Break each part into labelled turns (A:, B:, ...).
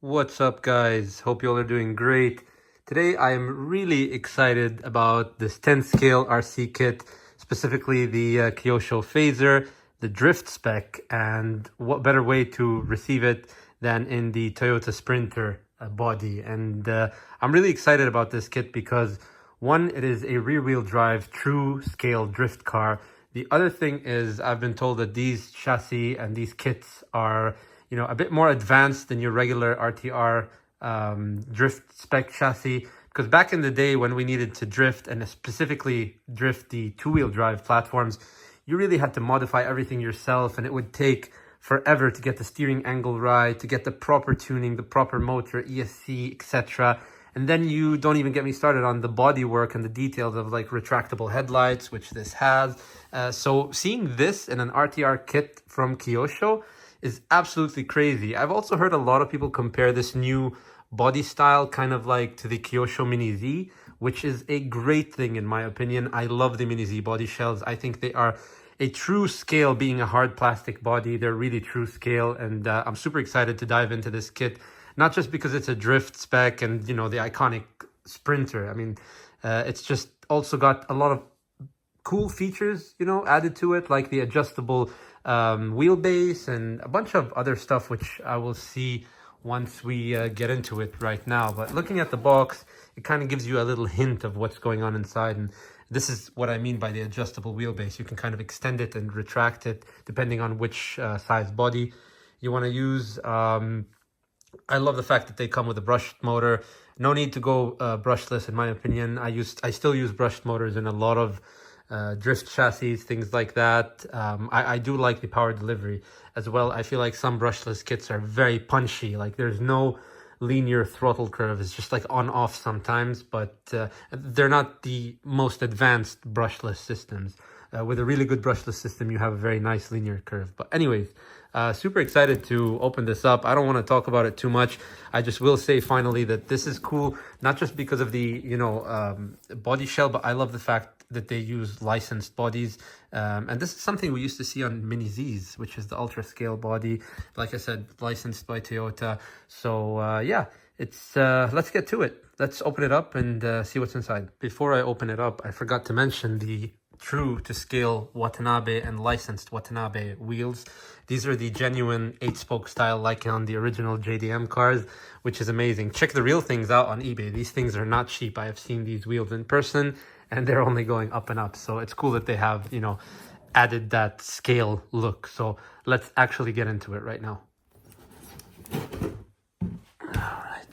A: What's up, guys? Hope you all are doing great. Today I am really excited about this 10 scale RC kit, specifically the Kyosho Fazer, the Drift spec, and what better way to receive it than in the Toyota Sprinter body. And I'm really excited about this kit because one, it is a rear-wheel drive true scale drift car. The other thing is I've been told that these chassis and these kits are a bit more advanced than your regular RTR drift spec chassis. Because back in the day when we needed to drift, and specifically drift the two-wheel drive platforms, you really had to modify everything yourself, and it would take forever to get the steering angle right, to get the proper tuning, the proper motor, ESC, etc. And then you don't even get me started on the body work and the details of like retractable headlights, which this has. So seeing this in an RTR kit from Kyosho is absolutely crazy. I've also heard a lot of people compare this new body style kind of like to the Kyosho Mini Z, which is a great thing in my opinion. I love the Mini Z body shells. I think they are a true scale, being a hard plastic body. They're really true scale, and I'm super excited to dive into this kit, not just because it's a drift spec and the iconic Sprinter. I mean, it's just also got a lot of cool features added to it, like the adjustable wheelbase and a bunch of other stuff, which I will see once we get into it right now. But looking at the box, it kind of gives you a little hint of what's going on inside, and this is what I mean by the adjustable wheelbase. You can kind of extend it and retract it depending on which size body you want to use. I love the fact that they come with a brushed motor. No need to go brushless in my opinion. I still use brushed motors in a lot of drift chassis, things like that. I do like the power delivery as well. I feel like some brushless kits are very punchy, like there's no linear throttle curve. It's just like on off sometimes, but they're not the most advanced brushless systems. With a really good brushless system, you have a very nice linear curve. But anyways, super excited to open this up. I don't want to talk about it too much. I just will say finally that this is cool, not just because of the body shell, but I love the fact that they use licensed bodies, and this is something we used to see on Mini Zs, which is the ultra scale body, like I said, licensed by Toyota. So yeah, it's let's get to it. Let's open it up and see what's inside. Before I open it up, I forgot to mention the true to scale Watanabe and licensed Watanabe wheels. These are the genuine 8-spoke style, like on the original JDM cars, which is amazing. Check the real things out on eBay. These things are not cheap. I have seen these wheels in person, and they're only going up and up. So it's cool that they have, added that scale look. So let's actually get into it right now. All right.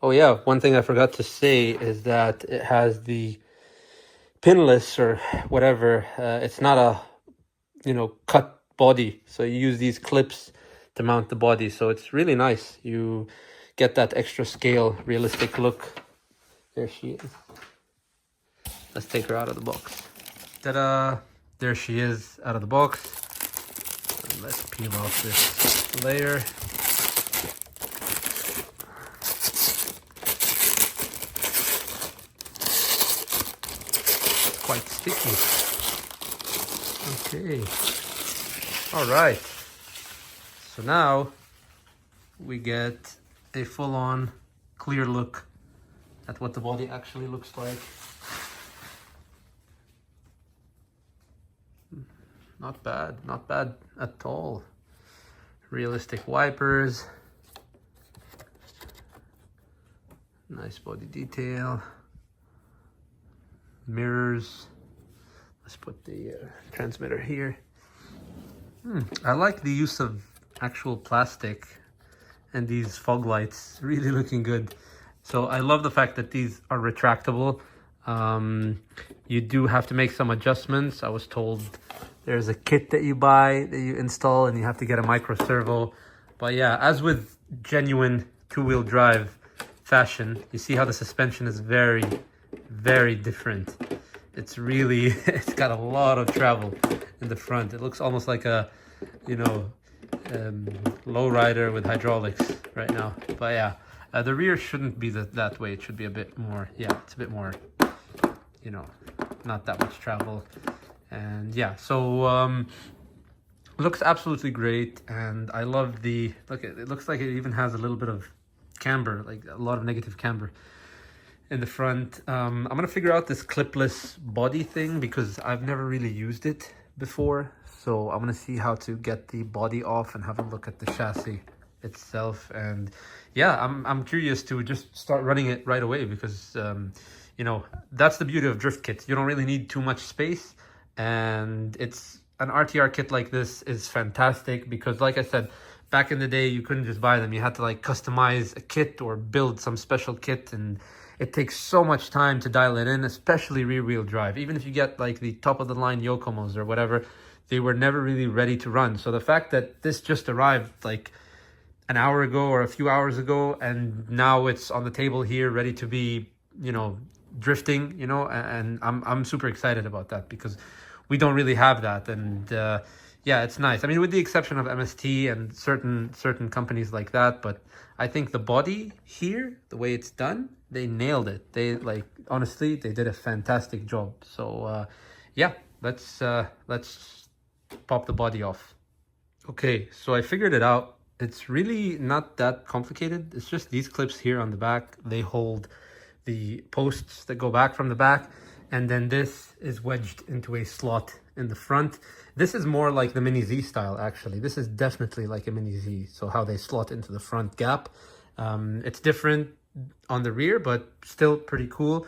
A: Oh yeah, one thing I forgot to say is that it has the pinless or whatever. It's not a, cut body. So you use these clips to mount the body. So it's really nice. You get that extra scale, realistic look. There she is. Let's take her out of the box. Ta-da! There she is out of the box. And let's peel off this layer. It's quite sticky. Okay. All right. So now we get a full-on clear look at what the body actually looks like. Not bad, not bad at all. Realistic wipers. Nice body detail. Mirrors. Let's put the transmitter here. I like the use of actual plastic and these fog lights, really looking good. So I love the fact that these are retractable. You do have to make some adjustments. I was told there's a kit that you buy, that you install, and you have to get a micro servo. But yeah, as with genuine two-wheel drive fashion, you see how the suspension is very, very different. It's really, it's got a lot of travel in the front. It looks almost like a, lowrider with hydraulics right now. But yeah, the rear shouldn't be that way. It should be a bit more, it's a bit more, not that much travel. And yeah, so looks absolutely great. And I love the look. It looks like it even has a little bit of camber, like a lot of negative camber in the front. I'm gonna figure out this clipless body thing because I've never really used it before. So I'm gonna see how to get the body off and have a look at the chassis itself. And yeah, I'm curious to just start running it right away because you know, that's the beauty of drift kits. You don't really need too much space, and it's an RTR kit like this is fantastic because, like I said, back in the day you couldn't just buy them. You had to like customize a kit or build some special kit, and it takes so much time to dial it in, especially rear wheel drive. Even if you get like the top of the line Yokomos or whatever, they were never really ready to run. So the fact that this just arrived like an hour ago or a few hours ago, and now it's on the table here ready to be, you know, drifting, you know, and I'm super excited about that because we don't really have that. And yeah, it's nice. I mean, with the exception of MST and certain companies like that, but I think the body here, the way it's done, they nailed it. They like, honestly, they did a fantastic job. So yeah, let's pop the body off. Okay, so I figured it out. It's really not that complicated. It's just these clips here on the back. They hold the posts that go back from the back, and then this is wedged into a slot in the front. This is more like the Mini Z style, actually. This is definitely like a Mini Z, so how they slot into the front gap. It's different on the rear, but still pretty cool.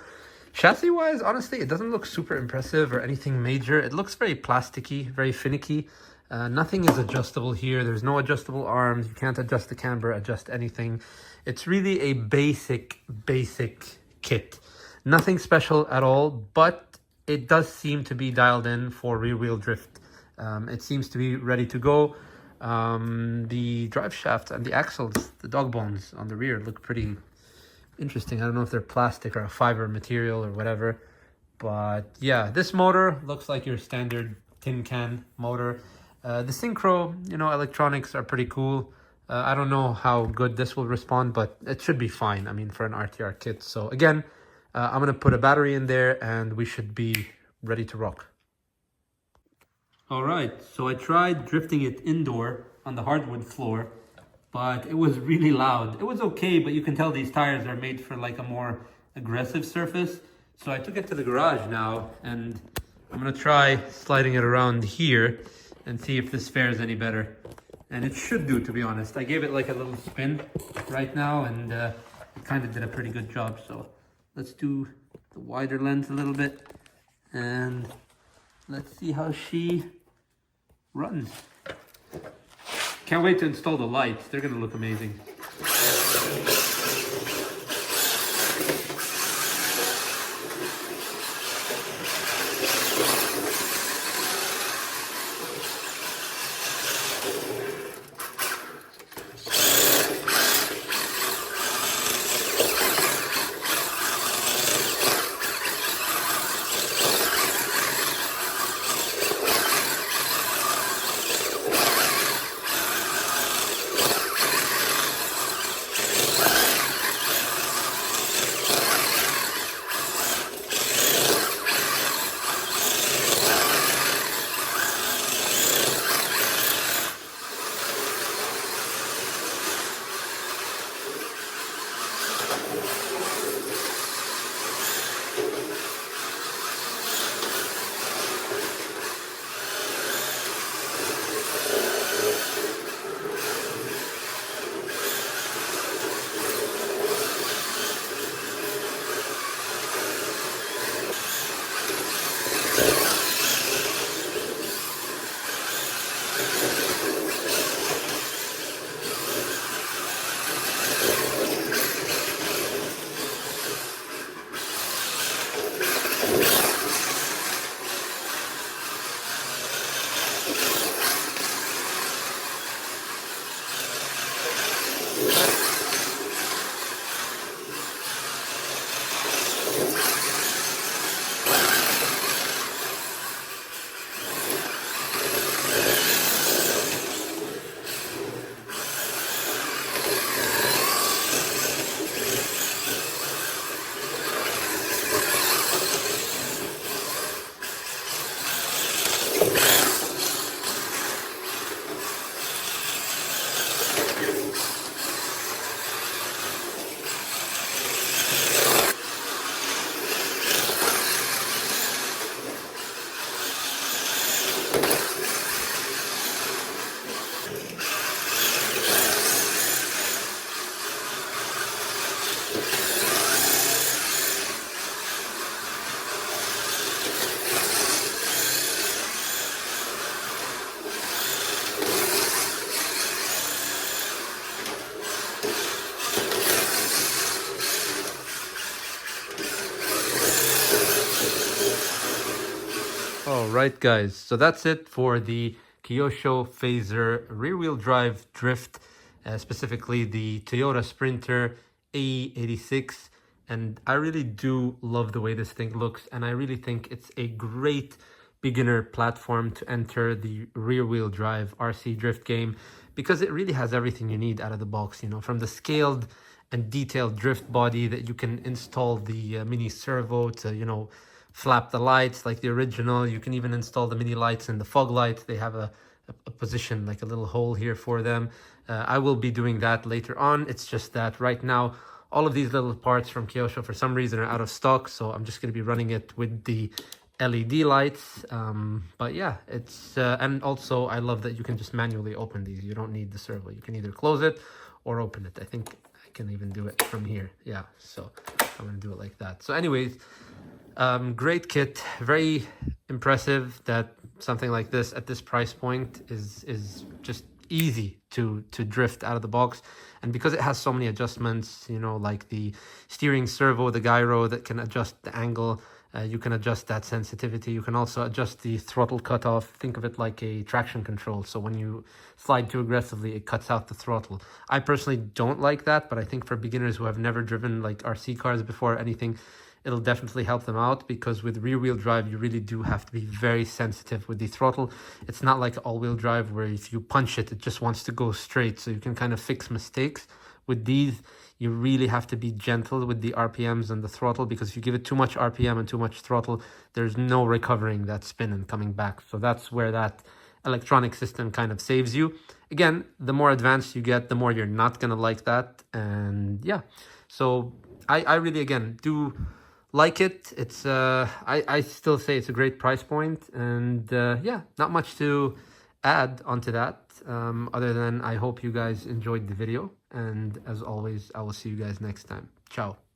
A: Chassis wise, honestly, it doesn't look super impressive or anything major. It looks very plasticky, very finicky. Nothing is adjustable here. There's no adjustable arms. You can't adjust the camber, adjust anything. It's really a basic kit. Nothing special at all, but it does seem to be dialed in for rear wheel drift. It seems to be ready to go. The drive shaft and the axles, the dog bones on the rear look pretty interesting. I don't know if they're plastic or a fiber material or whatever, but yeah, this motor looks like your standard tin can motor. The synchro, you know, electronics are pretty cool. I don't know how good this will respond, but it should be fine. I mean, for an RTR kit. So again, I'm going to put a battery in there and we should be ready to rock. All right, so I tried drifting it indoor on the hardwood floor, but it was really loud. It was okay, but you can tell these tires are made for like a more aggressive surface. So I took it to the garage now, and I'm going to try sliding it around here and see if this fares any better. And it should do, to be honest. I gave it like a little spin right now, and it kind of did a pretty good job. So let's do the wider lens a little bit, and let's see how she runs. Can't wait to install the lights. They're gonna look amazing. All right, guys. So that's it for the Kyosho Fazer rear-wheel drive drift, specifically the Toyota Sprinter AE86. And I really do love the way this thing looks, and I really think it's a great beginner platform to enter the rear-wheel drive RC drift game, because it really has everything you need out of the box, you know, from the scaled and detailed drift body that you can install the mini servo to, you know, flap the lights like the original. You can even install the mini lights and the fog lights. They have a position, like a little hole here for them. I will be doing that later on. It's just that right now, all of these little parts from Kyosho for some reason are out of stock. So I'm just going to be running it with the LED lights. But yeah, it's, and also I love that you can just manually open these. You don't need the servo. You can either close it or open it. I think I can even do it from here. Yeah, so I'm going to do it like that. So anyways, great kit, very impressive that something like this at this price point is just easy to drift out of the box. And because it has so many adjustments, you know, like the steering servo, the gyro that can adjust the angle, you can adjust that sensitivity. You can also adjust the throttle cutoff. Think of it like a traction control. So when you slide too aggressively, it cuts out the throttle. I personally don't like that, but I think for beginners who have never driven like RC cars before or anything, it'll definitely help them out, because with rear-wheel drive, you really do have to be very sensitive with the throttle. It's not like all-wheel drive where if you punch it, it just wants to go straight, so you can kind of fix mistakes. With these, you really have to be gentle with the RPMs and the throttle, because if you give it too much RPM and too much throttle, there's no recovering that spin and coming back. So that's where that electronic system kind of saves you. Again, the more advanced you get, the more you're not going to like that. And yeah, so I really, again, do like it. It's I still say it's a great price point, and yeah, not much to add onto that, other than I hope you guys enjoyed the video, and as always, I will see you guys next time. Ciao.